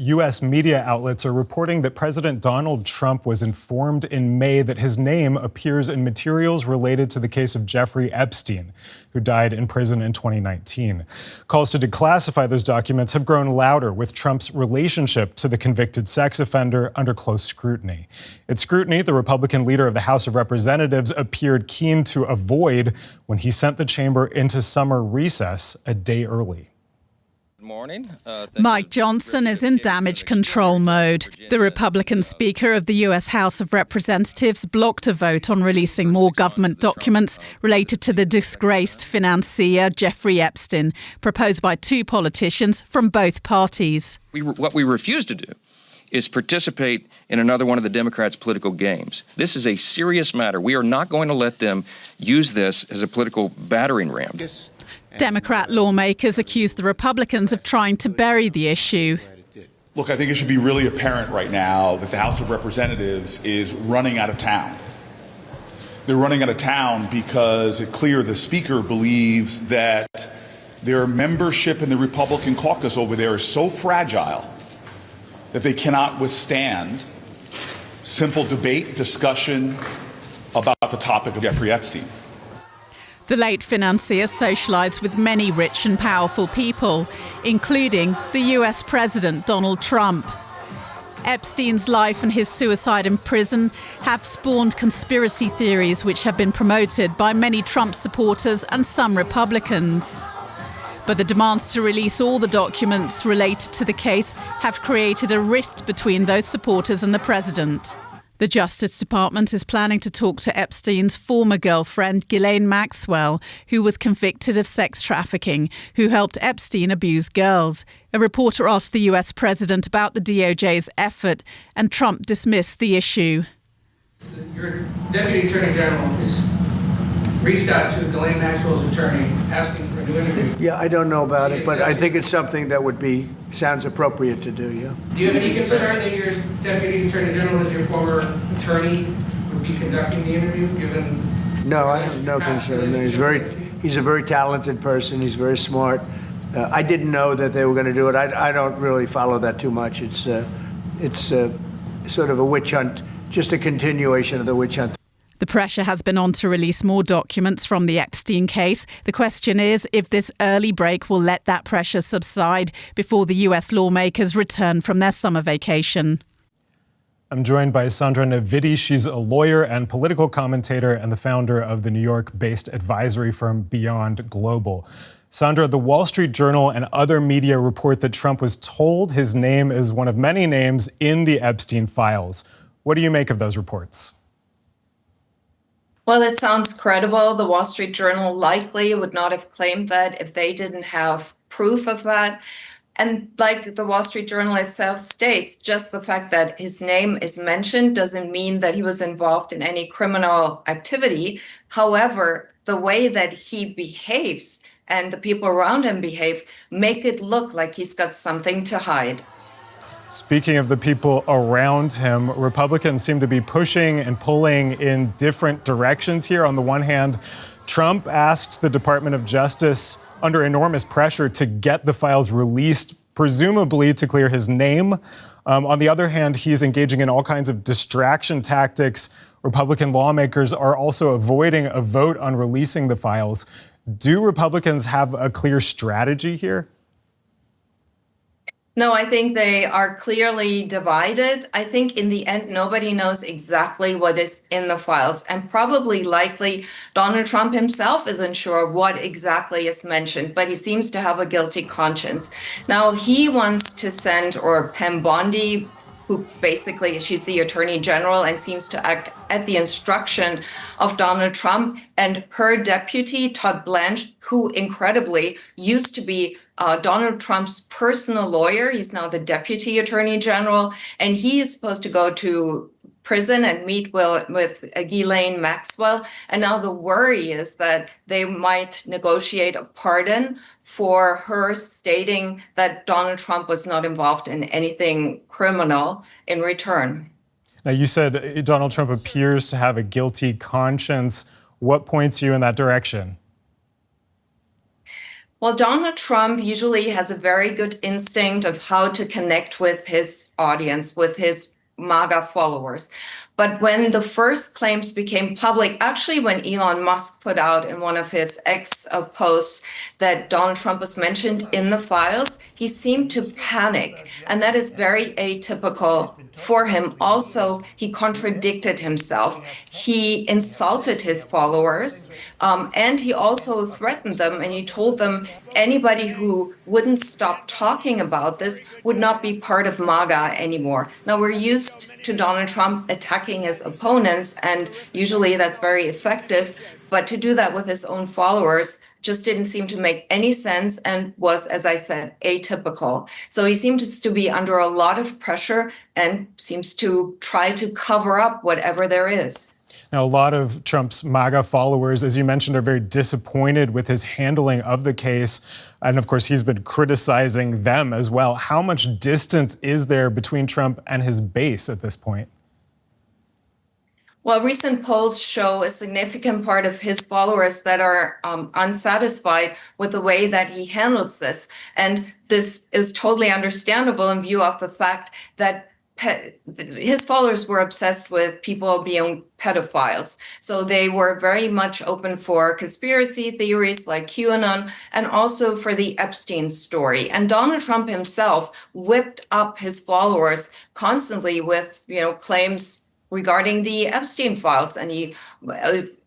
U.S. media outlets are reporting that President Donald Trump was informed in May that his name appears in materials related to the case of Jeffrey Epstein, who died in prison in 2019. Calls to declassify those documents have grown louder, with Trump's relationship to the convicted sex offender under close scrutiny. It's scrutiny the Republican leader of the House of Representatives appeared keen to avoid when he sent the chamber into summer recess a day early. Mike Johnson is in damage control mode. The Republican Speaker of the U.S. House of Representatives blocked a vote on releasing more government documents related to the disgraced financier Jeffrey Epstein, proposed by two politicians from both parties. What we refuse to do is participate in another one of the Democrats' political games. This is a serious matter. We are not going to let them use this as a political battering ram. Democrat lawmakers accused the Republicans of trying to bury the issue. Look, I think it should be really apparent right now that the House of Representatives is running out of town. They're running out of town because it's clear the Speaker believes that their membership in the Republican caucus over there is so fragile that they cannot withstand simple debate, discussion about the topic of Jeffrey Epstein. The late financier socialized with many rich and powerful people, including the US President Donald Trump. Epstein's life and his suicide in prison have spawned conspiracy theories which have been promoted by many Trump supporters and some Republicans. But the demands to release all the documents related to the case have created a rift between those supporters and the president. The Justice Department is planning to talk to Epstein's former girlfriend, Ghislaine Maxwell, who was convicted of sex trafficking, who helped Epstein abuse girls. A reporter asked the US president about the DOJ's effort, and Trump dismissed the issue. Your Deputy Attorney General has reached out to Ghislaine Maxwell's attorney asking for a new interview. Yeah, I don't know about it, but I think it's something that sounds appropriate to do, yeah. Do you have any concern that your Deputy Attorney General, as your former attorney, would be conducting the interview, given... No, I have no concern. He's a very talented person. He's very smart. I didn't know that they were going to do it. I don't really follow that too much. It's sort of a witch hunt, just a continuation of the witch hunt. The pressure has been on to release more documents from the Epstein case. The question is if this early break will let that pressure subside before the US lawmakers return from their summer vacation. I'm joined by Sandra Navidi. She's a lawyer and political commentator and the founder of the New York-based advisory firm Beyond Global. Sandra, the Wall Street Journal and other media report that Trump was told his name is one of many names in the Epstein files. What do you make of those reports? Well, it sounds credible. The Wall Street Journal likely would not have claimed that if they didn't have proof of that. And like the Wall Street Journal itself states, just the fact that his name is mentioned doesn't mean that he was involved in any criminal activity. However, the way that he behaves and the people around him behave make it look like he's got something to hide. Speaking of the people around him, Republicans seem to be pushing and pulling in different directions here. On the one hand, Trump asked the Department of Justice under enormous pressure to get the files released, presumably to clear his name. On the other hand, he's engaging in all kinds of distraction tactics. Republican lawmakers are also avoiding a vote on releasing the files. Do Republicans have a clear strategy here? No, I think they are clearly divided. I think in the end, nobody knows exactly what is in the files, and probably likely Donald Trump himself isn't sure what exactly is mentioned, but he seems to have a guilty conscience. Now, he wants to send, or Pam Bondi, who basically, she's the Attorney General and seems to act at the instruction of Donald Trump, and her deputy, Todd Blanche, who incredibly used to be Donald Trump's personal lawyer. He's now the Deputy Attorney General, and he is supposed to go to prison and meet with Ghislaine Maxwell. And now the worry is that they might negotiate a pardon for her stating that Donald Trump was not involved in anything criminal in return. Now, you said Donald Trump appears to have a guilty conscience. What points you in that direction? Well, Donald Trump usually has a very good instinct of how to connect with his audience, with his MAGA followers. But when the first claims became public, actually when Elon Musk put out in one of his X posts that Donald Trump was mentioned in the files, he seemed to panic. And that is very atypical for him. Also, he contradicted himself. He insulted his followers, and he also threatened them, and he told them anybody who wouldn't stop talking about this would not be part of MAGA anymore. Now, we're used to Donald Trump attacking his opponents, and usually that's very effective, but to do that with his own followers just didn't seem to make any sense and was, as I said, atypical. So he seems to be under a lot of pressure and seems to try to cover up whatever there is. Now, a lot of Trump's MAGA followers, as you mentioned, are very disappointed with his handling of the case. And of course, he's been criticizing them as well. How much distance is there between Trump and his base at this point? Well, recent polls show a significant part of his followers that are unsatisfied with the way that he handles this. And this is totally understandable in view of the fact that his followers were obsessed with people being pedophiles. So they were very much open for conspiracy theories like QAnon and also for the Epstein story. And Donald Trump himself whipped up his followers constantly with, claims regarding the Epstein files, and he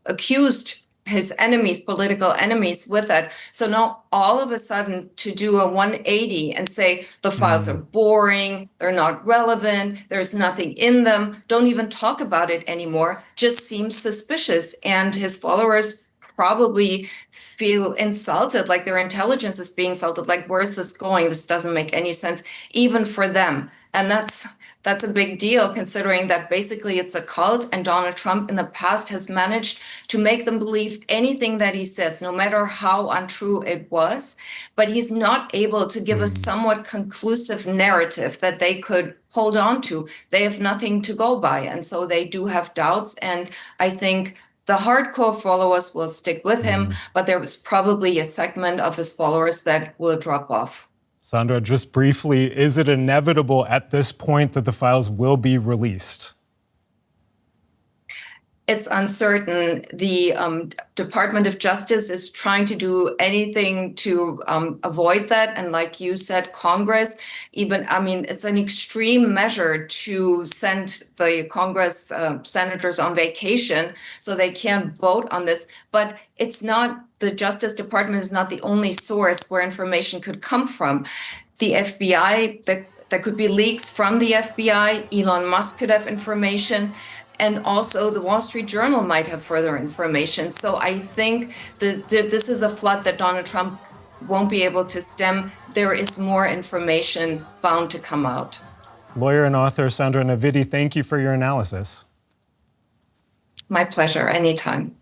accused his enemies, political enemies, with it. So now all of a sudden to do a 180 and say the files are boring, they're not relevant, there's nothing in them, don't even talk about it anymore, just seems suspicious. And his followers probably feel insulted, like their intelligence is being insulted, like, where's this going? This doesn't make any sense, even for them. And that's a big deal, considering that basically it's a cult, and Donald Trump in the past has managed to make them believe anything that he says, no matter how untrue it was. But he's not able to give a somewhat conclusive narrative that they could hold on to. They have nothing to go by, and so they do have doubts. And I think the hardcore followers will stick with him, but there was probably a segment of his followers that will drop off. Sandra, just briefly, is it inevitable at this point that the files will be released? It's uncertain. The Department of Justice is trying to do anything to avoid that. And like you said, Congress, it's an extreme measure to send the Congress senators on vacation so they can't vote on this. But it's not, the Justice Department is not the only source where information could come from. The FBI, there could be leaks from the FBI. Elon Musk could have information. And also the Wall Street Journal might have further information. So I think that this is a flood that Donald Trump won't be able to stem. There is more information bound to come out. Lawyer and author Sandra Navidi, thank you for your analysis. My pleasure, anytime.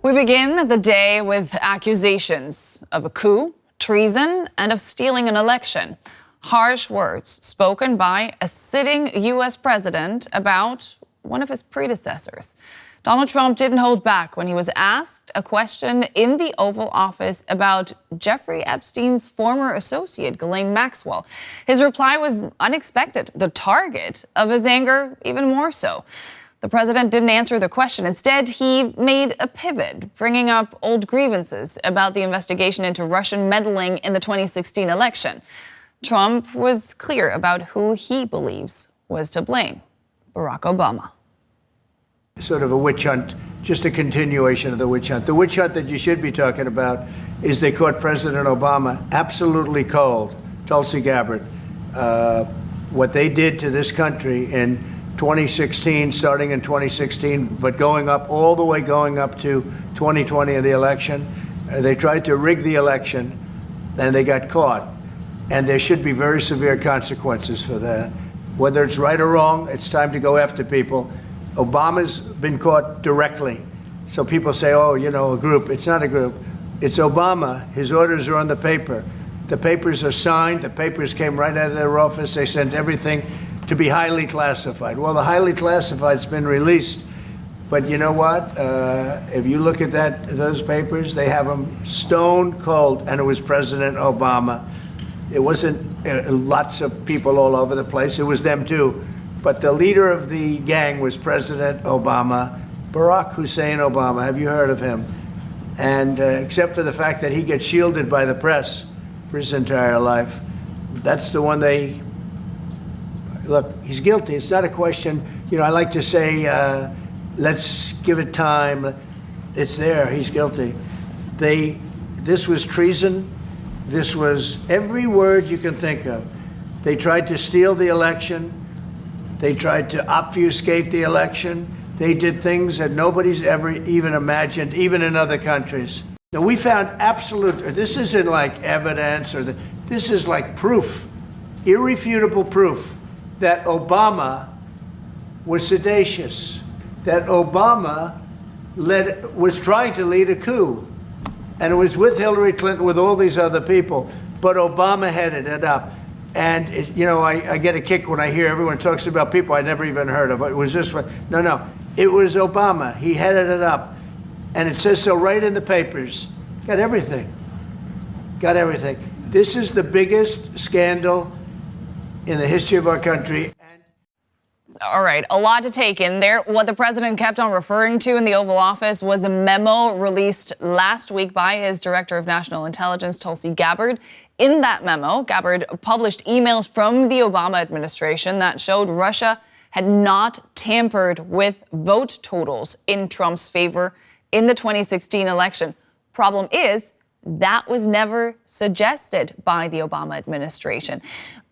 We begin the day with accusations of a coup, treason, and of stealing an election. Harsh words spoken by a sitting U.S. president about one of his predecessors. Donald Trump didn't hold back when he was asked a question in the Oval Office about Jeffrey Epstein's former associate, Ghislaine Maxwell. His reply was unexpected, the target of his anger even more so. The president didn't answer the question. Instead, he made a pivot, bringing up old grievances about the investigation into Russian meddling in the 2016 election. Trump was clear about who he believes was to blame: Barack Obama. Sort of a witch hunt, just a continuation of the witch hunt. The witch hunt that you should be talking about is they caught President Obama absolutely cold, Tulsi Gabbard. What they did to this country in 2016, starting in 2016, but going up to 2020 in the election. They tried to rig the election, and they got caught. And there should be very severe consequences for that. Whether it's right or wrong, it's time to go after people. Obama's been caught directly. So people say, a group. It's not a group. It's Obama. His orders are on the paper. The papers are signed. The papers came right out of their office. They sent everything to be highly classified. Well, the highly classified's been released. But you know what? If you look at those papers, they have them stone cold, and it was President Obama. It wasn't lots of people all over the place. It was them too. But the leader of the gang was President Obama, Barack Hussein Obama. Have you heard of him? And except for the fact that he gets shielded by the press for his entire life, that's the one they look. He's guilty. It's not a question. You know, I like to say, let's give it time. It's there. He's guilty. This was treason. This was every word you can think of. They tried to steal the election. They tried to obfuscate the election. They did things that nobody's ever even imagined, even in other countries. Now, we found this isn't like evidence this is like proof, irrefutable proof that Obama was seditious, that Obama was trying to lead a coup. And it was with Hillary Clinton, with all these other people, but Obama headed it up. And, I get a kick when I hear everyone talks about people I never even heard of. It was this one. No. It was Obama. He headed it up. And it says so right in the papers. Got everything. This is the biggest scandal in the history of our country. All right, a lot to take in there. What the president kept on referring to in the Oval Office was a memo released last week by his director of national intelligence, Tulsi Gabbard. In that memo, Gabbard published emails from the Obama administration that showed Russia had not tampered with vote totals in Trump's favor in the 2016 election. Problem is, that was never suggested by the Obama administration.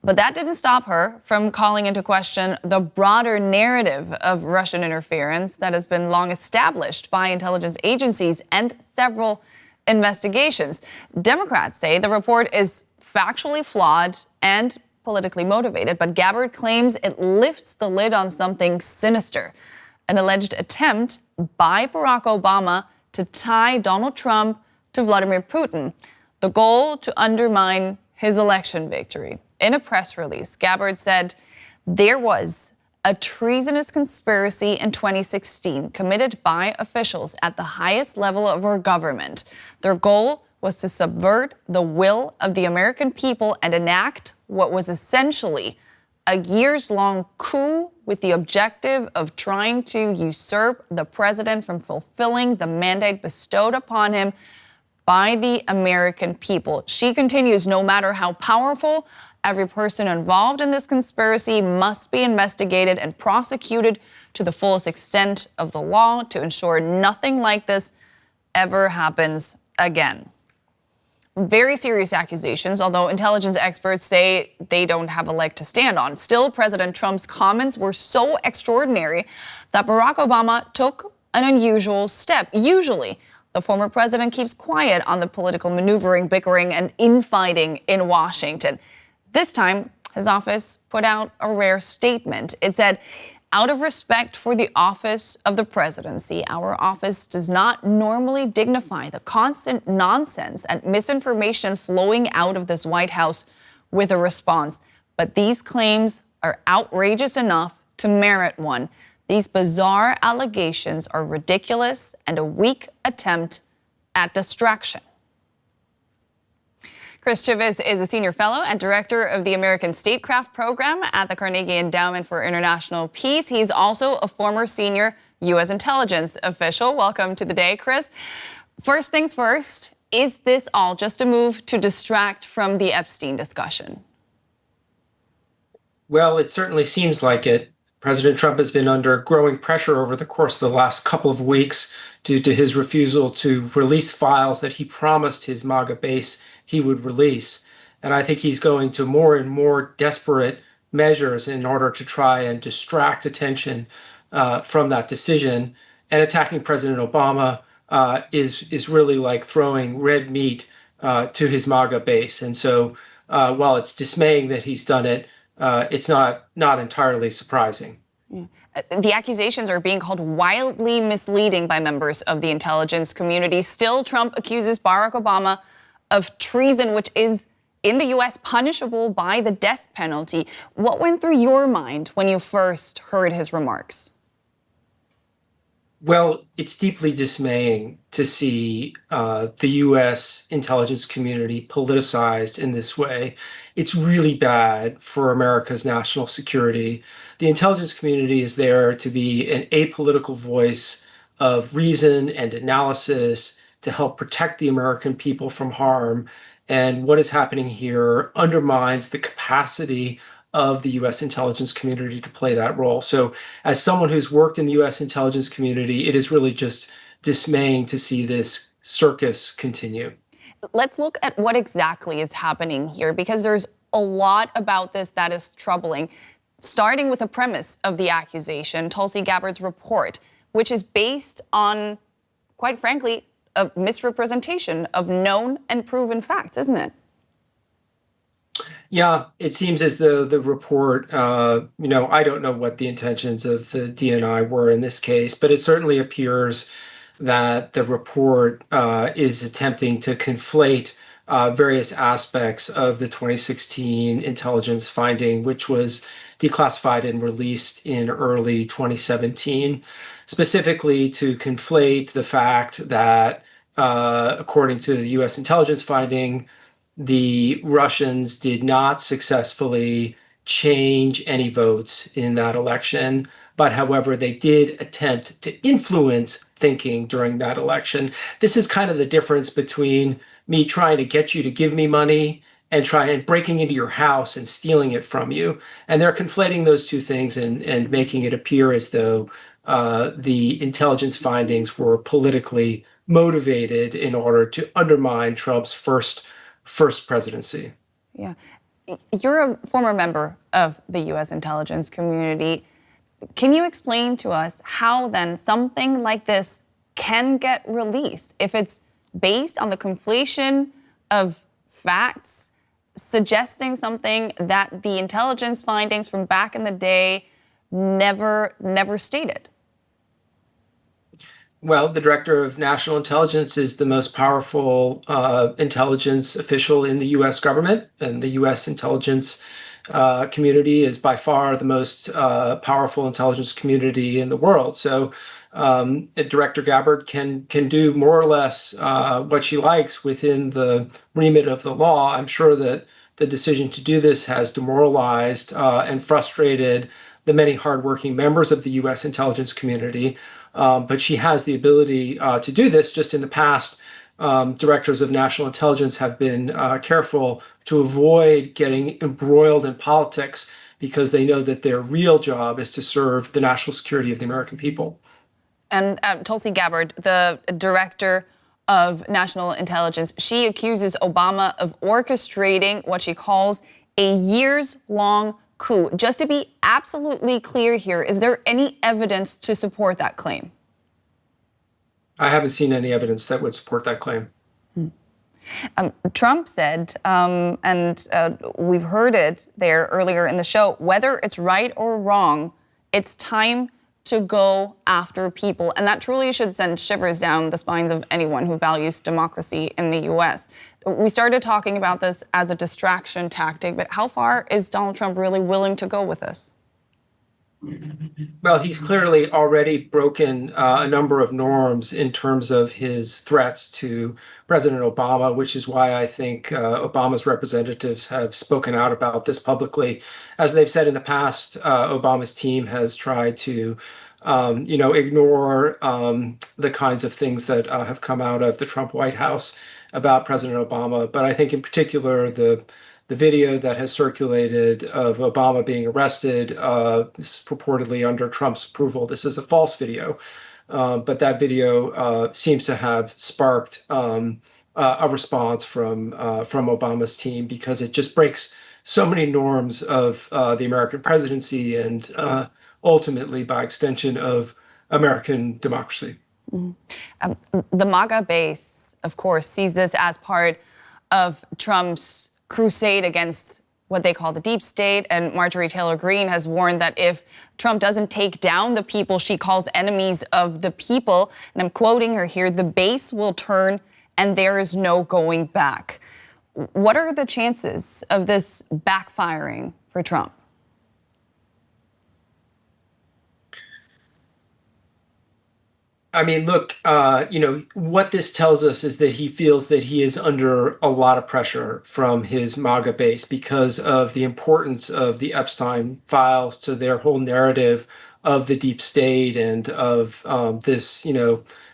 But that didn't stop her from calling into question the broader narrative of Russian interference that has been long established by intelligence agencies and several investigations. Democrats say the report is factually flawed and politically motivated, but Gabbard claims it lifts the lid on something sinister, an alleged attempt by Barack Obama to tie Donald Trump to Vladimir Putin, the goal to undermine his election victory. In a press release, Gabbard said there was a treasonous conspiracy in 2016 committed by officials at the highest level of our government. Their goal was to subvert the will of the American people and enact what was essentially a years-long coup with the objective of trying to usurp the president from fulfilling the mandate bestowed upon him by the American people. She continues, no matter how powerful, every person involved in this conspiracy must be investigated and prosecuted to the fullest extent of the law to ensure nothing like this ever happens again. Very serious accusations, although intelligence experts say they don't have a leg to stand on. Still, President Trump's comments were so extraordinary that Barack Obama took an unusual step. Usually, the former president keeps quiet on the political maneuvering, bickering, and infighting in Washington. This time, his office put out a rare statement. It said, out of respect for the office of the presidency, our office does not normally dignify the constant nonsense and misinformation flowing out of this White House with a response. But these claims are outrageous enough to merit one. These bizarre allegations are ridiculous and a weak attempt at distraction. Chris Chivvis is a senior fellow and director of the American Statecraft program at the Carnegie Endowment for International Peace. He's also a former senior U.S. intelligence official. Welcome to the day, Chris. First things first, is this all just a move to distract from the Epstein discussion? Well, it certainly seems like it. President Trump has been under growing pressure over the course of the last couple of weeks due to his refusal to release files that he promised his MAGA base he would release. And I think he's going to more and more desperate measures in order to try and distract attention from that decision. And attacking President Obama is really like throwing red meat to his MAGA base. And so while it's dismaying that he's done it, it's not entirely surprising. Yeah. The accusations are being called wildly misleading by members of the intelligence community. Still, Trump accuses Barack Obama of treason, which is in the U.S. punishable by the death penalty. What went through your mind when you first heard his remarks? Well, it's deeply dismaying to see the U.S. intelligence community politicized in this way. It's really bad for America's national security. The intelligence community is there to be an apolitical voice of reason and analysis to help protect the American people from harm. And what is happening here undermines the capacity of the U.S. intelligence community to play that role. So as someone who's worked in the U.S. intelligence community, it is really just dismaying to see this circus continue. Let's look at what exactly is happening here, because there's a lot about this that is troubling, starting with the premise of the accusation, Tulsi Gabbard's report, which is based on, quite frankly, a misrepresentation of known and proven facts, isn't it? Yeah, it seems as though the report, I don't know what the intentions of the DNI were in this case, but it certainly appears that the report is attempting to conflate various aspects of the 2016 intelligence finding, which was declassified and released in early 2017, specifically to conflate the fact that, according to the U.S. intelligence finding, the Russians did not successfully change any votes in that election, but however, they did attempt to influence thinking during that election. This is kind of the difference between me trying to get you to give me money and breaking into your house and stealing it from you. And they're conflating those two things and making it appear as though the intelligence findings were politically motivated in order to undermine Trump's first presidency. Yeah. You're a former member of the U.S. intelligence community. Can you explain to us how then something like this can get released if it's based on the conflation of facts, suggesting something that the intelligence findings from back in the day never stated? Well, the director of national intelligence is the most powerful intelligence official in the U.S. government, and the U.S. intelligence community is by far the most powerful intelligence community in the world. So Director Gabbard can do more or less what she likes within the remit of the law. I'm sure that the decision to do this has demoralized and frustrated the many hardworking members of the U.S. intelligence community. But she has the ability to do this. Just in the past, directors of national intelligence have been careful to avoid getting embroiled in politics because they know that their real job is to serve the national security of the American people. And Tulsi Gabbard, the director of national intelligence, she accuses Obama of orchestrating what she calls a years-long coup. Just to be absolutely clear here, is there any evidence to support that claim? I haven't seen any evidence that would support that claim. Trump said, and we've heard it there earlier in the show, whether it's right or wrong, it's time to go after people. And that truly should send shivers down the spines of anyone who values democracy in the U.S. We started talking about this as a distraction tactic, but how far is Donald Trump really willing to go with this? Well, he's clearly already broken a number of norms in terms of his threats to President Obama, which is why I think Obama's representatives have spoken out about this publicly. As they've said in the past, Obama's team has tried to ignore the kinds of things that have come out of the Trump White House about President Obama. But I think in particular, the video that has circulated of Obama being arrested is purportedly under Trump's approval. This is a false video, but that video seems to have sparked a response from Obama's team because it just breaks so many norms of the American presidency and ultimately, by extension, of American democracy. Mm-hmm. The MAGA base, of course, sees this as part of Trump's crusade against what they call the deep state. And Marjorie Taylor Greene has warned that if Trump doesn't take down the people she calls enemies of the people, and I'm quoting her here, the base will turn and there is no going back. What are the chances of this backfiring for Trump? . I mean, look, what this tells us is that he feels that he is under a lot of pressure from his MAGA base because of the importance of the Epstein files to their whole narrative of the deep state and of this,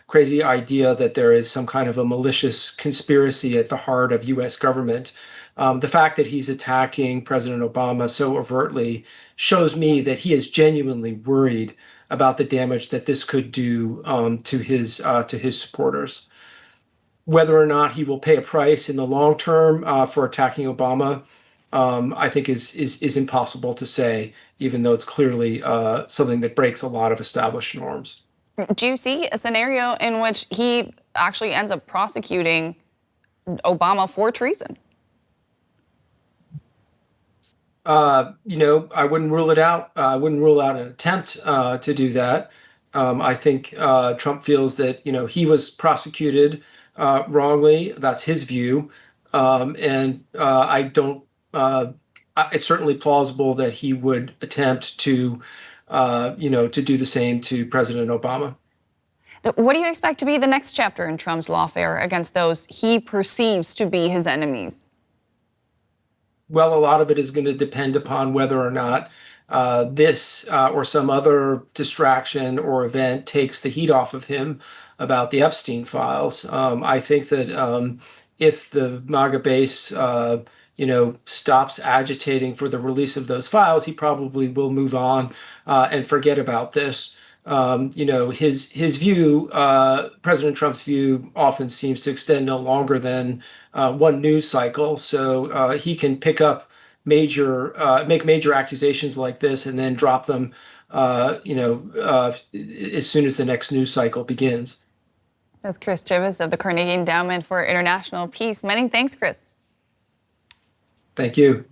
crazy idea that there is some kind of a malicious conspiracy at the heart of U.S. government. The fact that he's attacking President Obama so overtly shows me that he is genuinely worried about the damage that this could do to his supporters. Whether or not he will pay a price in the long term for attacking Obama, I think is impossible to say, even though it's clearly something that breaks a lot of established norms. Do you see a scenario in which he actually ends up prosecuting Obama for treason? I wouldn't rule it out. I wouldn't rule out an attempt to do that. I think Trump feels that, he was prosecuted wrongly. That's his view. It's certainly plausible that he would attempt to do the same to President Obama. What do you expect to be the next chapter in Trump's lawfare against those he perceives to be his enemies? Well, a lot of it is going to depend upon whether or not this or some other distraction or event takes the heat off of him about the Epstein files. I think that if the MAGA base, stops agitating for the release of those files, he probably will move on and forget about this. His view, President Trump's view, often seems to extend no longer than one news cycle. So he can pick up make major accusations like this and then drop them, as soon as the next news cycle begins. That's Chris Chivvis of the Carnegie Endowment for International Peace. Many thanks, Chris. Thank you.